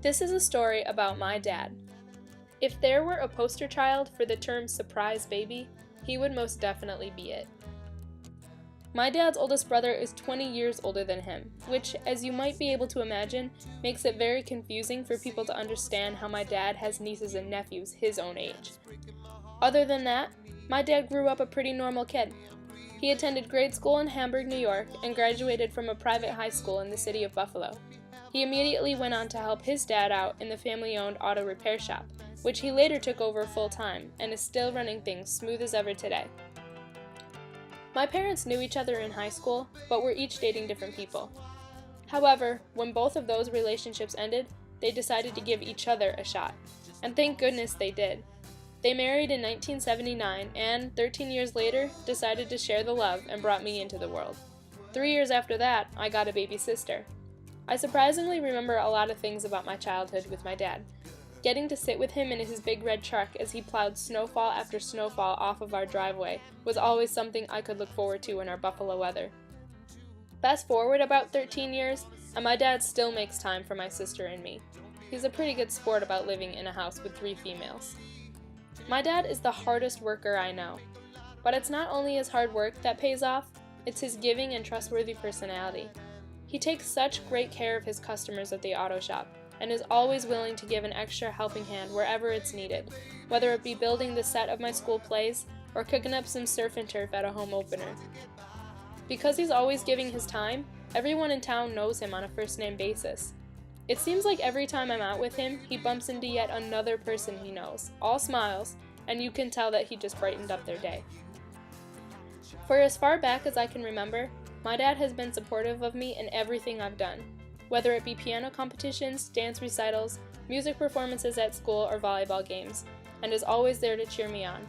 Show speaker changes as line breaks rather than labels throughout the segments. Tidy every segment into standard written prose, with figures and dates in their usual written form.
This is a story about my dad. If there were a poster child for the term surprise baby, he would most definitely be it. My dad's oldest brother is 20 years older than him, which, as you might be able to imagine, makes it very confusing for people to understand how my dad has nieces and nephews his own age. Other than that, my dad grew up a pretty normal kid. He attended grade school in Hamburg, New York, and graduated from a private high school in the city of Buffalo. He immediately went on to help his dad out in the family-owned auto repair shop, which he later took over full-time and is still running things smooth as ever today. My parents knew each other in high school, but were each dating different people. However, when both of those relationships ended, they decided to give each other a shot. And thank goodness they did. They married in 1979 and, 13 years later, decided to share the love and brought me into the world. 3 years after that, I got a baby sister. I surprisingly remember a lot of things about my childhood with my dad. Getting to sit with him in his big red truck as he plowed snowfall after snowfall off of our driveway was always something I could look forward to in our Buffalo weather. Fast forward about 13 years, and my dad still makes time for my sister and me. He's a pretty good sport about living in a house with 3 females. My dad is the hardest worker I know. But it's not only his hard work that pays off, it's his giving and trustworthy personality. He takes such great care of his customers at the auto shop, and is always willing to give an extra helping hand wherever it's needed, whether it be building the set of my school plays or cooking up some surf and turf at a home opener. Because he's always giving his time, everyone in town knows him on a first-name basis. It seems like every time I'm out with him, he bumps into yet another person he knows, all smiles, and you can tell that he just brightened up their day. For as far back as I can remember, my dad has been supportive of me in everything I've done, whether it be piano competitions, dance recitals, music performances at school, or volleyball games, and is always there to cheer me on.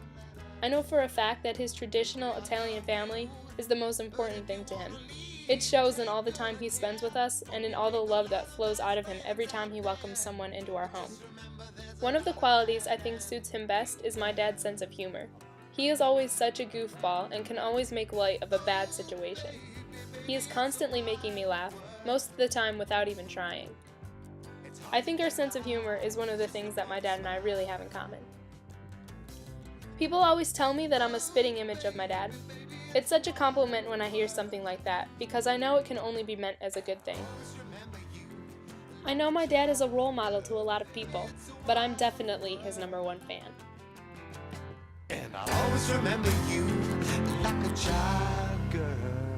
I know for a fact that his traditional Italian family is the most important thing to him. It shows in all the time he spends with us and in all the love that flows out of him every time he welcomes someone into our home. One of the qualities I think suits him best is my dad's sense of humor. He is always such a goofball and can always make light of a bad situation. He is constantly making me laugh, most of the time without even trying. I think our sense of humor is one of the things that my dad and I really have in common. People always tell me that I'm a spitting image of my dad. It's such a compliment when I hear something like that, because I know it can only be meant as a good thing. I know my dad is a role model to a lot of people, but I'm definitely his #1 fan.
And I'll always remember you like a child girl.